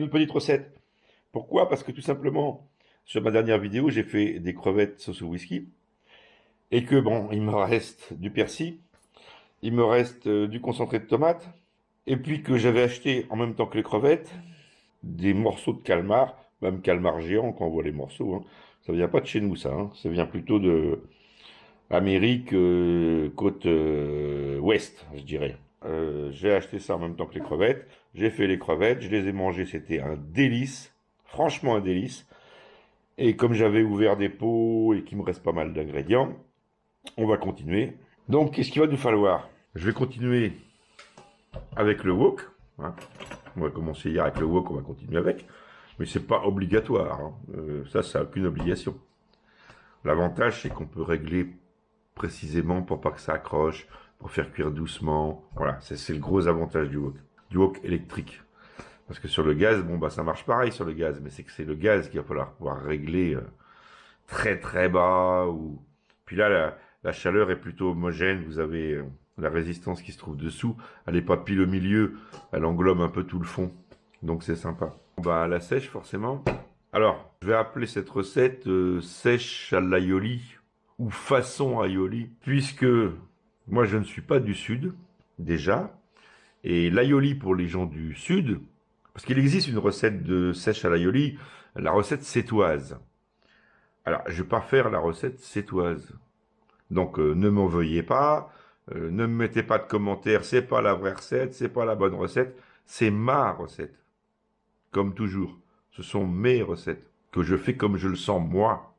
une petite recette. Pourquoi? Parce que tout simplement, sur ma dernière vidéo, j'ai fait des crevettes sauce au whisky. Et que bon, il me reste du persil, il me reste du concentré de tomate. Et puis que j'avais acheté en même temps que les crevettes, des morceaux de calmar, même calmar géant quand on voit les morceaux. Hein. Ça vient pas de chez nous, ça. Hein. Ça vient plutôt de Amérique, côte ouest, je dirais. J'ai acheté ça en même temps que les crevettes. J'ai fait les crevettes, je les ai mangées, c'était un délice. Franchement un délice. Et comme j'avais ouvert des pots et qu'il me reste pas mal d'ingrédients, on va continuer. Donc, qu'est-ce qu'il va nous falloir? Je vais continuer avec le wok. Hein. On va commencer hier avec le wok, on va continuer avec. Mais c'est pas obligatoire. Hein. Ça n'a aucune obligation. L'avantage, c'est qu'on peut régler précisément pour pas que ça accroche, pour faire cuire doucement. Voilà, c'est le gros avantage du wok électrique. Parce que sur le gaz, bon bah ça marche pareil sur le gaz, mais c'est que c'est le gaz qu'il va falloir pouvoir régler très très bas. Puis là, la chaleur est plutôt homogène, vous avez la résistance qui se trouve dessous, elle n'est pas pile au milieu, elle englobe un peu tout le fond, donc c'est sympa. Bah à la sèche forcément. Alors, je vais appeler cette recette sèche à l'aioli, ou façon aioli, puisque moi je ne suis pas du sud, déjà, et l'aioli pour les gens du sud, parce qu'il existe une recette de sèche à l'aioli, la recette sétoise. Alors, je ne vais pas faire la recette sétoise. Donc, ne m'en veuillez pas, ne me mettez pas de commentaires, c'est pas la vraie recette, c'est pas la bonne recette, c'est ma recette. Comme toujours, ce sont mes recettes, que je fais comme je le sens moi.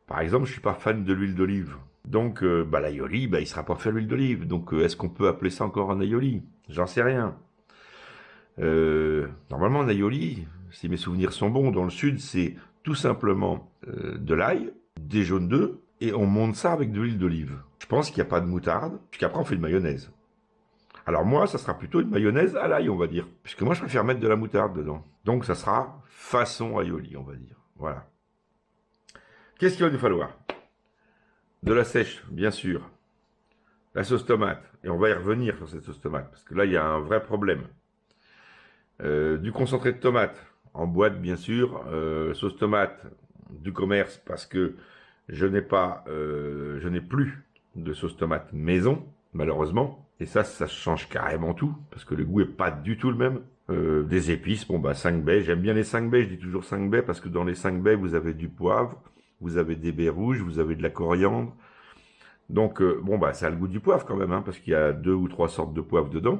Par exemple, je suis pas fan de l'huile d'olive. Donc, l'aioli, il sera pas fait à l'huile d'olive. Donc, est-ce qu'on peut appeler ça encore un aioli? J'en sais rien. Normalement, un aioli, si mes souvenirs sont bons, dans le sud, c'est tout simplement de l'ail, des jaunes d'œufs, et on monte ça avec de l'huile d'olive. Je pense qu'il n'y a pas de moutarde, puisqu'après on fait une mayonnaise. Alors moi, ça sera plutôt une mayonnaise à l'ail, on va dire, puisque moi je préfère mettre de la moutarde dedans. Donc ça sera façon aioli, on va dire. Voilà. Qu'est-ce qu'il va nous falloir? De la sèche, bien sûr. La sauce tomate, et on va y revenir sur cette sauce tomate, parce que là il y a un vrai problème. Du concentré de tomate, en boîte bien sûr, sauce tomate du commerce, parce que je n'ai plus de sauce tomate maison, malheureusement. Et ça change carrément tout, parce que le goût est pas du tout le même. Des épices, 5 baies. J'aime bien les 5 baies, je dis toujours 5 baies, parce que dans les 5 baies, vous avez du poivre, vous avez des baies rouges, vous avez de la coriandre. Donc, ça a le goût du poivre quand même, hein, parce qu'il y a 2 ou 3 sortes de poivre dedans.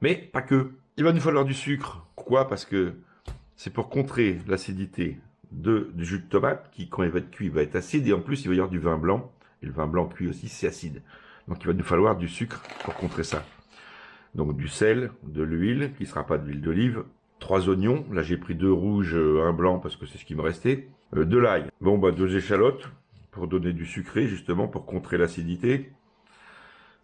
Mais pas que. Il va nous falloir du sucre. Pourquoi? Parce que c'est pour contrer l'acidité du jus de tomate qui, quand il va être cuit, va être acide. Et en plus, il va y avoir du vin blanc. Et le vin blanc cuit aussi, c'est acide. Donc, il va nous falloir du sucre pour contrer ça. Donc, du sel, de l'huile, qui ne sera pas de l'huile d'olive. 3 oignons. Là, j'ai pris 2 rouges, un blanc, parce que c'est ce qui me restait. De l'ail. 2 échalotes, pour donner du sucré, justement, pour contrer l'acidité.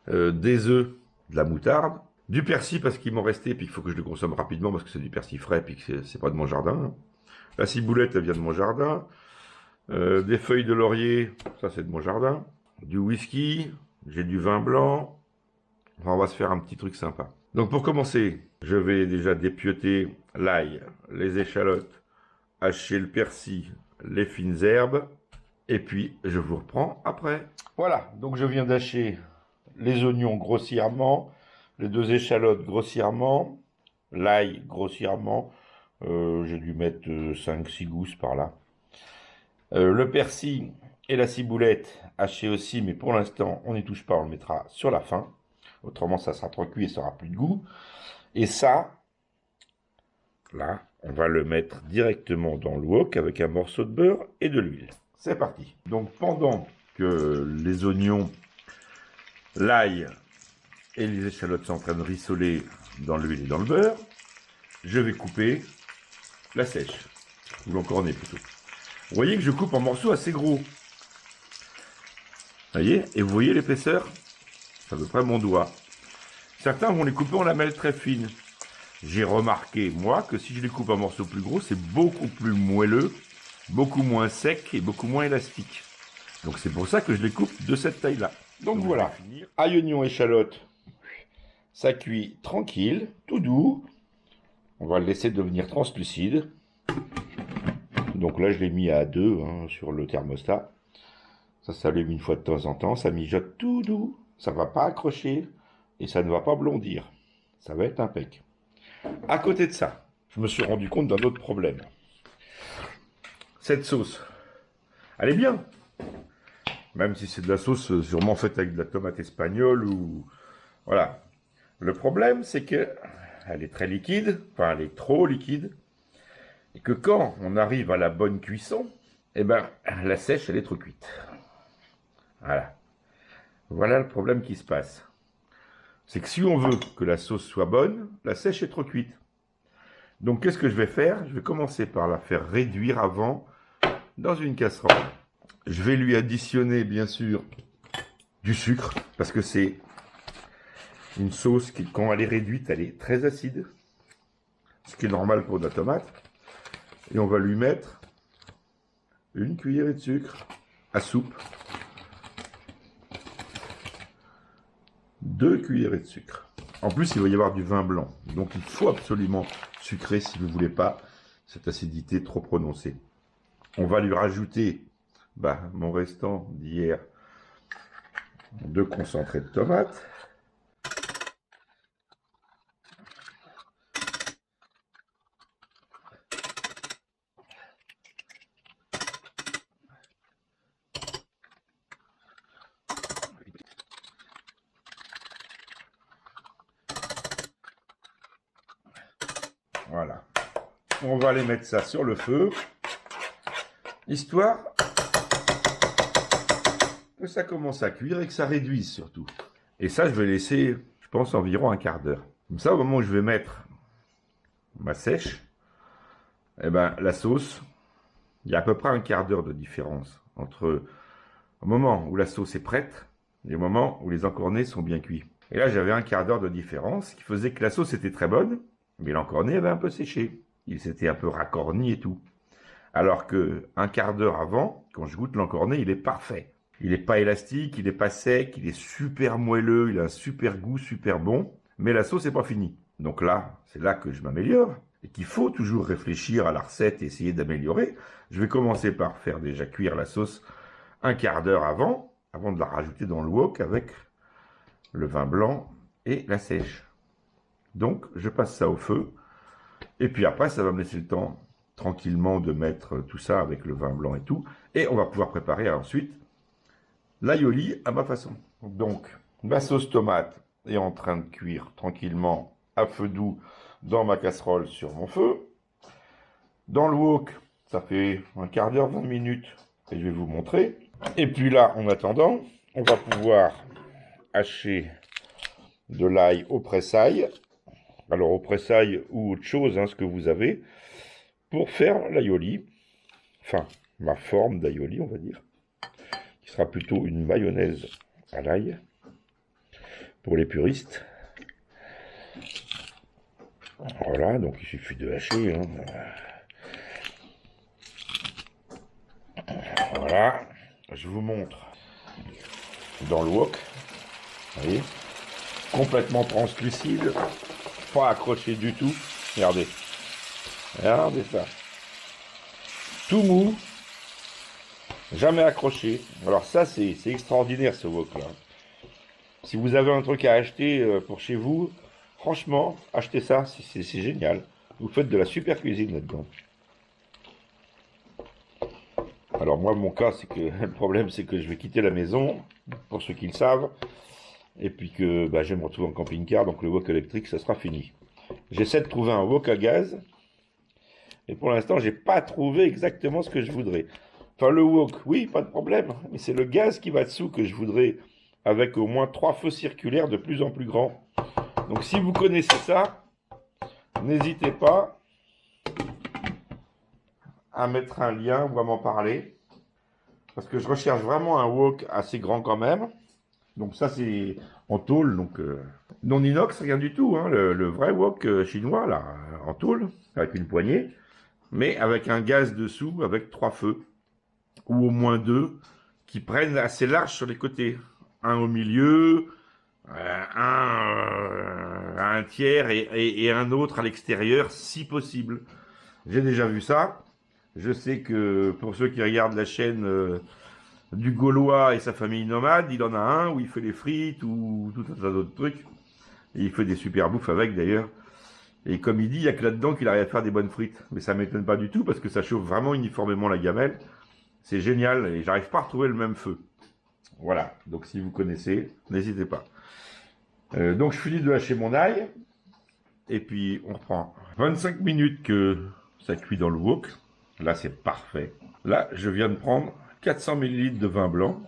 Des œufs, de la moutarde. Du persil parce qu'il m'en restait, puis il faut que je le consomme rapidement parce que c'est du persil frais, puis que c'est pas de mon jardin. La ciboulette, elle vient de mon jardin. Des feuilles de laurier, ça c'est de mon jardin. Du whisky, j'ai du vin blanc. Enfin, on va se faire un petit truc sympa. Donc pour commencer, je vais déjà dépioter l'ail, les échalotes, hacher le persil, les fines herbes, et puis je vous reprends après. Voilà, donc je viens d'hacher les oignons grossièrement, les 2 échalotes grossièrement, l'ail grossièrement, j'ai dû mettre 5-6 gousses par là. Le persil et la ciboulette hachés aussi, mais pour l'instant on n'y touche pas, on le mettra sur la fin. Autrement ça sera trop cuit et ça n'aura plus de goût. Et ça, là, on va le mettre directement dans le wok avec un morceau de beurre et de l'huile. C'est parti. Donc pendant que les oignons, l'ail et les échalotes sont en train de rissoler dans l'huile et dans le beurre, je vais couper la sèche, ou l'encornée plutôt. Vous voyez que je coupe en morceaux assez gros. Vous voyez? Et vous voyez l'épaisseur? C'est à peu près mon doigt. Certains vont les couper en lamelles très fines. J'ai remarqué, moi, que si je les coupe en morceaux plus gros, c'est beaucoup plus moelleux, beaucoup moins sec et beaucoup moins élastique. Donc c'est pour ça que je les coupe de cette taille-là. Donc voilà, ail, oignon, échalote. Ça cuit tranquille, tout doux. On va le laisser devenir translucide. Donc là, je l'ai mis à 2 sur le thermostat. Ça s'allume une fois de temps en temps. Ça mijote tout doux. Ça ne va pas accrocher. Et ça ne va pas blondir. Ça va être impec. À côté de ça, je me suis rendu compte d'un autre problème. Cette sauce, elle est bien. Même si c'est de la sauce sûrement faite avec de la tomate espagnole ou... Voilà. Le problème, c'est que elle est très liquide. Enfin, elle est trop liquide. Et que quand on arrive à la bonne cuisson, eh ben, la sèche, elle est trop cuite. Voilà. Voilà le problème qui se passe. C'est que si on veut que la sauce soit bonne, la sèche est trop cuite. Donc, qu'est-ce que je vais faire? Je vais commencer par la faire réduire avant dans une casserole. Je vais lui additionner, bien sûr, du sucre, parce que c'est une sauce qui, quand elle est réduite, elle est très acide. Ce qui est normal pour de la tomate. Et on va lui mettre une cuillerée de sucre à soupe. 2 cuillerées de sucre. En plus, il va y avoir du vin blanc. Donc, il faut absolument sucrer si vous ne voulez pas cette acidité trop prononcée. On va lui rajouter mon restant d'hier de concentré de tomate. Voilà. On va aller mettre ça sur le feu, histoire que ça commence à cuire et que ça réduise surtout. Et ça, je vais laisser, je pense, environ un quart d'heure. Comme ça, au moment où je vais mettre ma sèche, eh ben, la sauce, il y a à peu près un quart d'heure de différence entre au moment où la sauce est prête et au moment où les encornets sont bien cuits. Et là, j'avais un quart d'heure de différence, qui faisait que la sauce était très bonne, mais l'encornet avait un peu séché. Il s'était un peu racorni et tout. Alors que un quart d'heure avant, quand je goûte l'encornet, il est parfait. Il n'est pas élastique, il n'est pas sec, il est super moelleux, il a un super goût, super bon, mais la sauce n'est pas finie. Donc là, c'est là que je m'améliore, et qu'il faut toujours réfléchir à la recette et essayer d'améliorer. Je vais commencer par faire déjà cuire la sauce un quart d'heure avant de la rajouter dans le wok avec le vin blanc et la sèche. Donc, je passe ça au feu, et puis après, ça va me laisser le temps tranquillement de mettre tout ça avec le vin blanc et tout, et on va pouvoir préparer ensuite l'aioli à ma façon. Donc, ma sauce tomate est en train de cuire tranquillement à feu doux dans ma casserole sur mon feu. Dans le wok, ça fait un quart d'heure, 20 minutes, et je vais vous montrer. Et puis là, en attendant, on va pouvoir hacher de l'ail au pressail. Alors au pressail ou autre chose, ce que vous avez, pour faire l'aioli. Enfin, ma forme d'aioli, on va dire. Qui sera plutôt une mayonnaise à l'ail. Pour les puristes. Voilà, donc il suffit de hacher. Voilà, je vous montre dans le wok. Vous voyez, complètement translucide, pas accroché du tout. Regardez, regardez ça. Tout mou, jamais accroché. Alors ça, c'est extraordinaire ce wok-là. Si vous avez un truc à acheter pour chez vous, franchement, achetez ça, c'est génial. Vous faites de la super cuisine là-dedans. Alors moi, mon cas, c'est que le problème, c'est que je vais quitter la maison, pour ceux qui le savent, et puis que je vais me retrouver en camping-car, donc le wok électrique, ça sera fini. J'essaie de trouver un wok à gaz, et pour l'instant, j'ai pas trouvé exactement ce que je voudrais. Enfin, le wok, oui, pas de problème, mais c'est le gaz qui va dessous que je voudrais, avec au moins 3 feux circulaires de plus en plus grands. Donc si vous connaissez ça, n'hésitez pas à mettre un lien ou à m'en parler. Parce que je recherche vraiment un wok assez grand quand même. Donc ça c'est en tôle, donc non inox, rien du tout. Le vrai wok chinois, là, en tôle, avec une poignée. Mais avec un gaz dessous, avec 3 feux. Ou au moins 2, qui prennent assez large sur les côtés. Un au milieu, un à un tiers et un autre à l'extérieur, si possible. J'ai déjà vu ça. Je sais que pour ceux qui regardent la chaîne du Gaulois et sa famille nomade, il en a un où il fait les frites ou tout un tas d'autres trucs. Et il fait des super bouffes avec d'ailleurs. Et comme il dit, il n'y a que là-dedans qu'il arrive à faire des bonnes frites. Mais ça m'étonne pas du tout parce que ça chauffe vraiment uniformément la gamelle. C'est génial et j'arrive pas à retrouver le même feu. Voilà, donc si vous connaissez, n'hésitez pas. Donc je finis de hacher mon ail. Et puis on reprend 25 minutes que ça cuit dans le wok. Là c'est parfait. Là je viens de prendre 400 ml de vin blanc.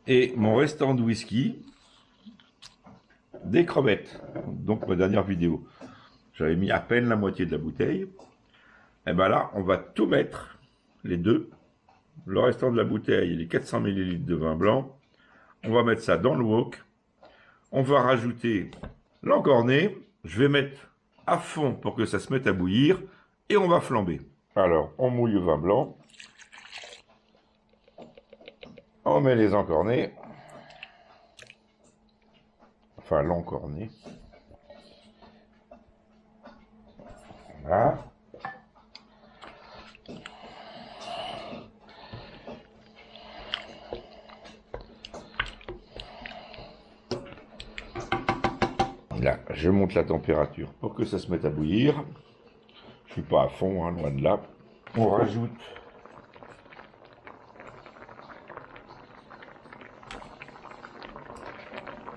Et mon restant de whisky. Des crevettes. Donc ma dernière vidéo. J'avais mis à peine la moitié de la bouteille. Et ben là on va tout mettre. Les deux. Le restant de la bouteille et les 400 ml de vin blanc. On va mettre ça dans le wok. On va rajouter l'encorné. Je vais mettre à fond pour que ça se mette à bouillir. Et on va flamber. Alors, on mouille le vin blanc. On met les encornés. Enfin, l'encorné. Voilà. Là, je monte la température pour que ça se mette à bouillir. Je suis pas à fond, hein, loin de là. On rajoute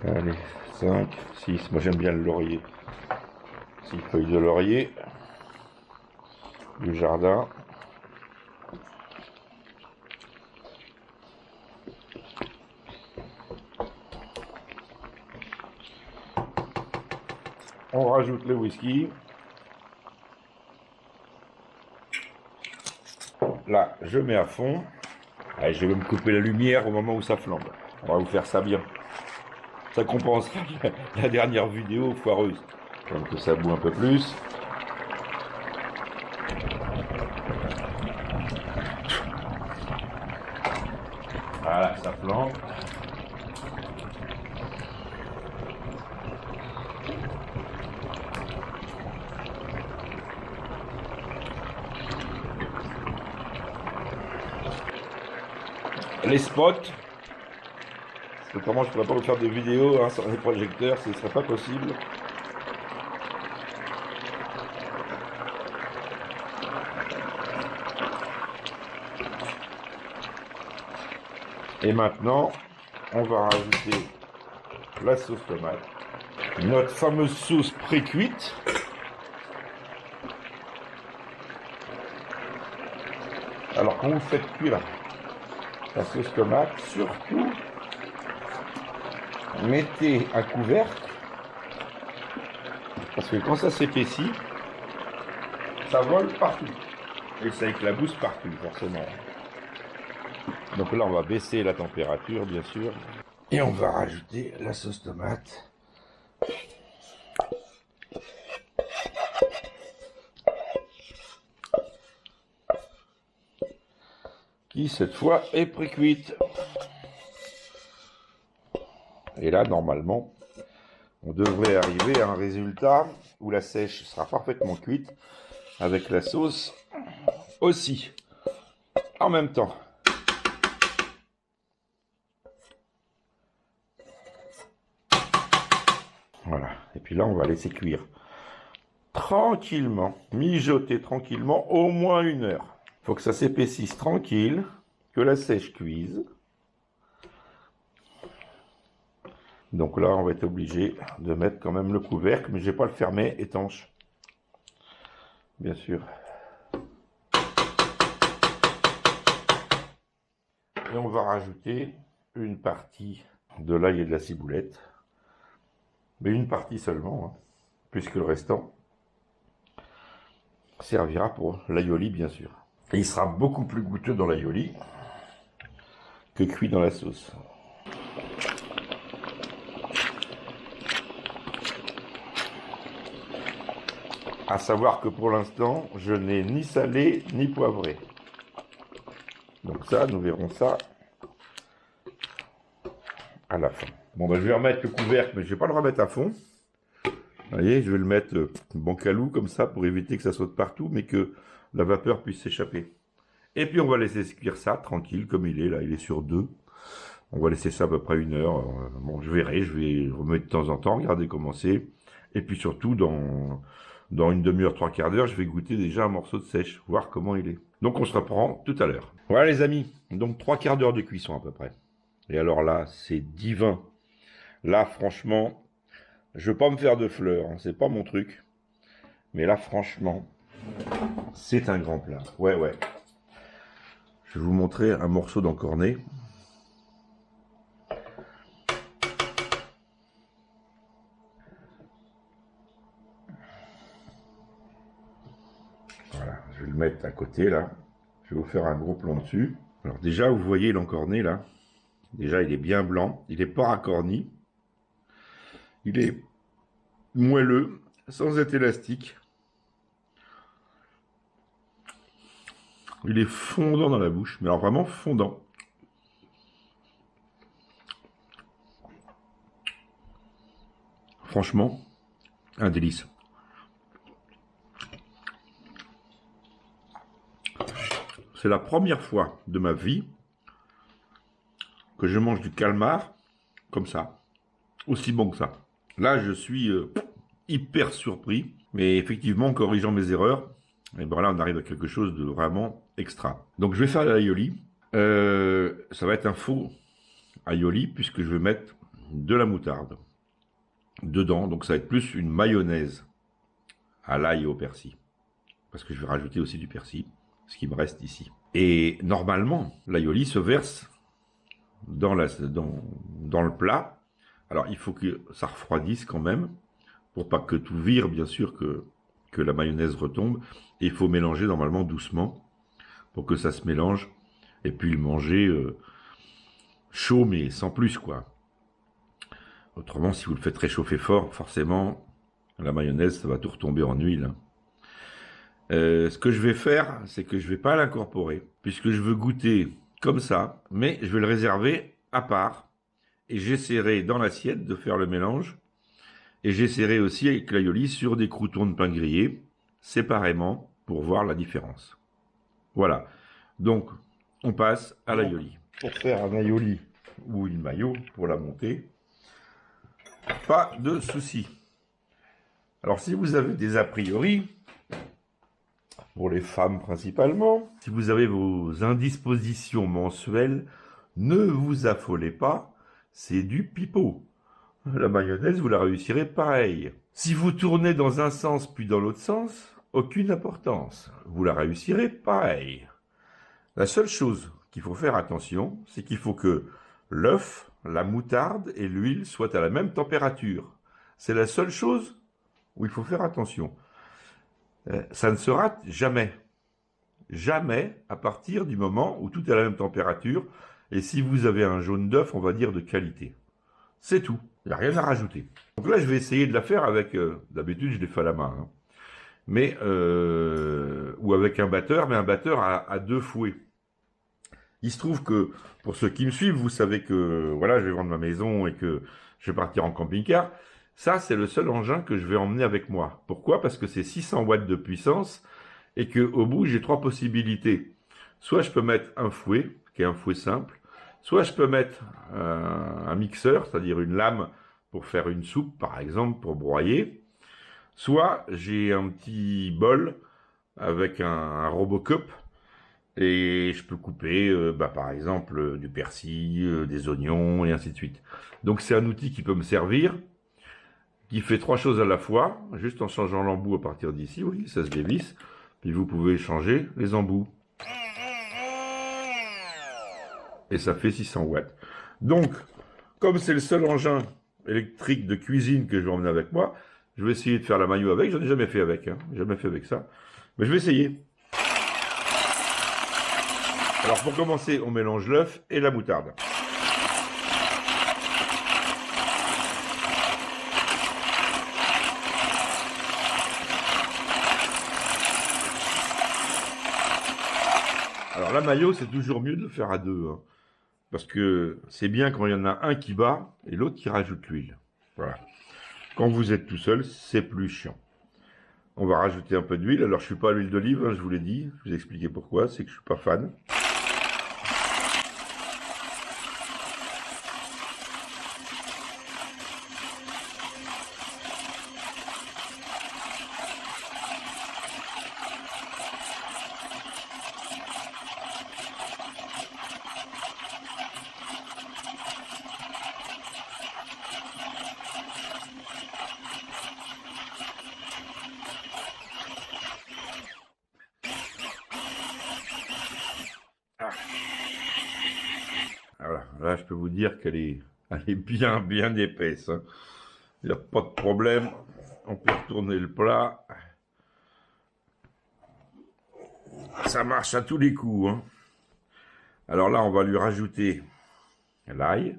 allez, 5, 6. Moi j'aime bien le laurier. 6 feuilles de laurier du jardin. On rajoute le whisky. Là, je mets à fond. Allez, je vais me couper la lumière au moment où ça flambe. On va vous faire ça bien. Ça compensera la dernière vidéo foireuse. Donc que ça boue un peu plus. Voilà, ça flambe. Les spots, autrement je ne pourrais pas vous faire des vidéos hein, sur les projecteurs, ce ne serait pas possible. Et maintenant, on va rajouter la sauce tomate, notre fameuse sauce pré-cuite. Alors quand vous faites cuire la sauce tomate, surtout mettez un couvercle parce que quand ça s'épaissit, ça vole partout et ça éclabousse partout forcément. Donc là on va baisser la température bien sûr et on va rajouter la sauce tomate. Qui cette fois est pré-cuite. Et là, normalement, on devrait arriver à un résultat où la sèche sera parfaitement cuite avec la sauce aussi en même temps. Voilà. Et puis là, on va laisser cuire tranquillement, mijoter tranquillement au moins 1 heure. Il faut que ça s'épaississe tranquille, que la sèche cuise. Donc là, on va être obligé de mettre quand même le couvercle, mais je ne vais pas le fermer étanche. Bien sûr. Et on va rajouter une partie de l'ail et de la ciboulette. Mais une partie seulement, hein, puisque le restant servira pour l'aioli, bien sûr. Et il sera beaucoup plus goûteux dans l'aioli que cuit dans la sauce. À savoir que pour l'instant, je n'ai ni salé ni poivré. Donc ça, nous verrons ça à la fin. Bon, ben, je vais remettre le couvercle, mais je ne vais pas le remettre à fond. Vous voyez, je vais le mettre bancalou comme ça pour éviter que ça saute partout, mais que la vapeur puisse s'échapper. Et puis on va laisser cuire ça tranquille comme il est là, il est sur 2. On va laisser ça à peu près 1 heure. Bon, je verrai, je vais remettre de temps en temps, regarder comment c'est. Et puis surtout, dans une demi-heure, 3/4 d'heure, je vais goûter déjà un morceau de sèche, voir comment il est. Donc on se reprend tout à l'heure. Voilà les amis, donc 3/4 d'heure de cuisson à peu près. Et alors là, c'est divin. Là, franchement, je veux pas me faire de fleurs, hein, c'est pas mon truc. Mais là, franchement, c'est un grand plat. Ouais, ouais. Je vais vous montrer un morceau d'encornet. Voilà, je vais le mettre à côté là. Je vais vous faire un gros plomb dessus. Alors déjà, vous voyez l'encornet là. Déjà, il est bien blanc. Il n'est pas racorni. Il est moelleux, sans être élastique. Il est fondant dans la bouche, mais alors vraiment fondant. Franchement, un délice. C'est la première fois de ma vie que je mange du calmar comme ça, aussi bon que ça. Là, je suis hyper surpris, mais effectivement, en corrigeant mes erreurs, et ben là, on arrive à quelque chose de vraiment extra. Donc, je vais faire l'aioli. Ça va être un faux aioli, puisque je vais mettre de la moutarde dedans. Donc, ça va être plus une mayonnaise à l'ail et au persil. Parce que je vais rajouter aussi du persil, ce qui me reste ici. Et normalement, l'aioli se verse dans le plat. Alors, il faut que ça refroidisse quand même, pour pas que tout vire, bien sûr, que la mayonnaise retombe. Et il faut mélanger normalement doucement, pour que ça se mélange. Et puis le manger chaud, mais sans plus, quoi. Autrement, si vous le faites réchauffer fort, forcément, la mayonnaise, ça va tout retomber en huile. Ce que je vais faire, c'est que je vais pas l'incorporer, puisque je veux goûter comme ça, mais je vais le réserver à part. Et j'essaierai dans l'assiette de faire le mélange. Et j'essaierai aussi avec l'aioli sur des croûtons de pain grillé, séparément, pour voir la différence. Voilà. Donc, on passe à l'aioli. Pour faire un aioli ou une mayo, pour la monter, pas de souci. Alors, si vous avez des a priori, pour les femmes principalement, si vous avez vos indispositions mensuelles, ne vous affolez pas, c'est du pipeau. La mayonnaise, vous la réussirez pareil. Si vous tournez dans un sens puis dans l'autre sens, aucune importance. Vous la réussirez pareil. La seule chose qu'il faut faire attention, c'est qu'il faut que l'œuf, la moutarde et l'huile soient à la même température. C'est la seule chose où il faut faire attention. Ça ne se rate jamais. Jamais à partir du moment où tout est à la même température. Et si vous avez un jaune d'œuf, on va dire de qualité. C'est tout. Il n'y a rien à rajouter. Donc là, je vais essayer de la faire avec... d'habitude, je l'ai fait à la main. Hein. Mais... ou avec un batteur, mais un batteur à 2 fouets. Il se trouve que, pour ceux qui me suivent, vous savez que... Voilà, je vais vendre ma maison et que je vais partir en camping-car. Ça, c'est le seul engin que je vais emmener avec moi. Pourquoi? Parce que c'est 600 watts de puissance et qu'au bout, j'ai 3 possibilités. Soit je peux mettre un fouet, qui est un fouet simple. Soit je peux mettre un mixeur, c'est-à-dire une lame pour faire une soupe, par exemple, pour broyer. Soit j'ai un petit bol avec un Robocop et je peux couper, par exemple, du persil, des oignons et ainsi de suite. Donc c'est un outil qui peut me servir, qui fait 3 choses à la fois, juste en changeant l'embout à partir d'ici, oui, ça se dévisse, puis vous pouvez changer les embouts. Et ça fait 600 watts. Donc, comme c'est le seul engin électrique de cuisine que je vais emmener avec moi, je vais essayer de faire la mayo avec. J'en ai jamais fait avec, hein. Jamais fait avec ça. Mais je vais essayer. Alors, pour commencer, on mélange l'œuf et la moutarde. Alors, la mayo, c'est toujours mieux de le faire à 2, hein. Parce que c'est bien quand il y en a un qui bat et l'autre qui rajoute l'huile. Voilà. Quand vous êtes tout seul, c'est plus chiant. On va rajouter un peu d'huile. Alors, je suis pas à l'huile d'olive, hein, je vous l'ai dit. Je vous ai expliqué pourquoi. C'est que je suis pas fan. Voilà, là je peux vous dire elle est bien épaisse. Hein. Il n'y a pas de problème. On peut retourner le plat. Ça marche à tous les coups. Hein. Alors là, on va lui rajouter l'ail.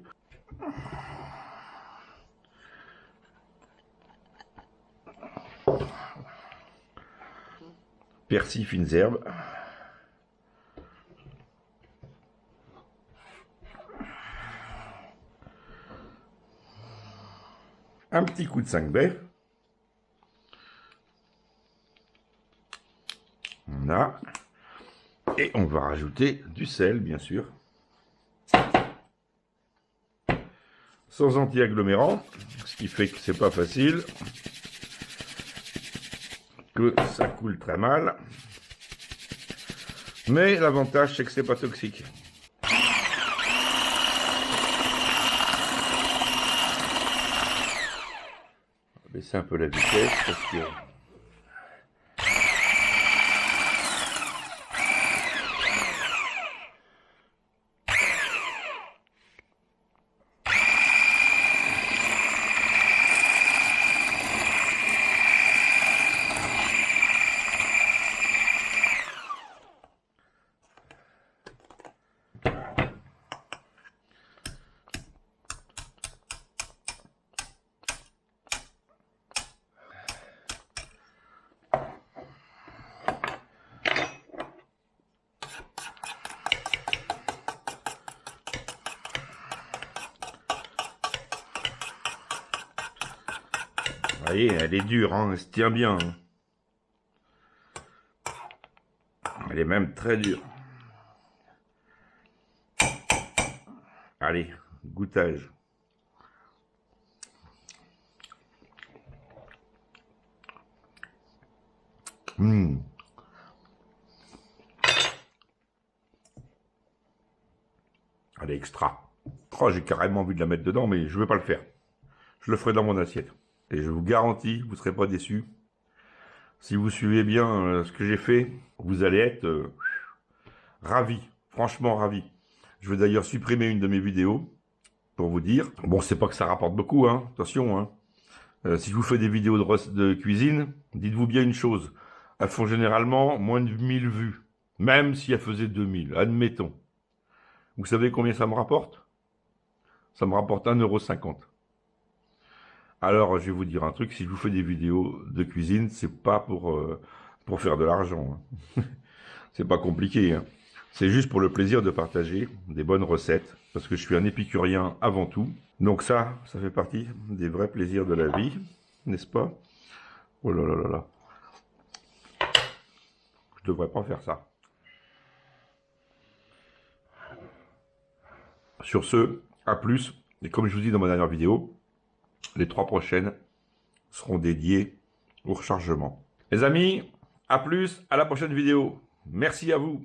Persil, fines herbes. Un petit coup de 5 baies. Voilà. Et on va rajouter du sel, bien sûr. Sans anti-agglomérant, ce qui fait que c'est pas facile. Que ça coule très mal. Mais l'avantage, c'est que c'est pas toxique. On va baisser un peu la vitesse parce que... Vous voyez, elle est dure, hein, elle se tient bien. Hein. Elle est même très dure. Allez, goûtage. Elle est extra. Oh, j'ai carrément envie de la mettre dedans, mais je ne veux pas le faire. Je le ferai dans mon assiette. Et je vous garantis, vous ne serez pas déçus. Si vous suivez bien ce que j'ai fait, vous allez être ravis. Franchement ravis. Je vais d'ailleurs supprimer une de mes vidéos pour vous dire. Bon, c'est pas que ça rapporte beaucoup, hein. Attention, hein. Si je vous fais des vidéos de cuisine, dites-vous bien une chose. Elles font généralement moins de 1000 vues. Même si elles faisaient 2000, admettons. Vous savez combien ça me rapporte? Ça me rapporte 1,50 €. Alors, je vais vous dire un truc, si je vous fais des vidéos de cuisine, c'est pas pour faire de l'argent. Hein. C'est pas compliqué. Hein. C'est juste pour le plaisir de partager des bonnes recettes, parce que je suis un épicurien avant tout. Donc ça fait partie des vrais plaisirs de la vie, n'est-ce pas? Oh là là là là. Je devrais pas faire ça. Sur ce, à plus. Et comme je vous dis dans ma dernière vidéo, les 3 prochaines seront dédiées au rechargement. Les amis, à plus, à la prochaine vidéo. Merci à vous.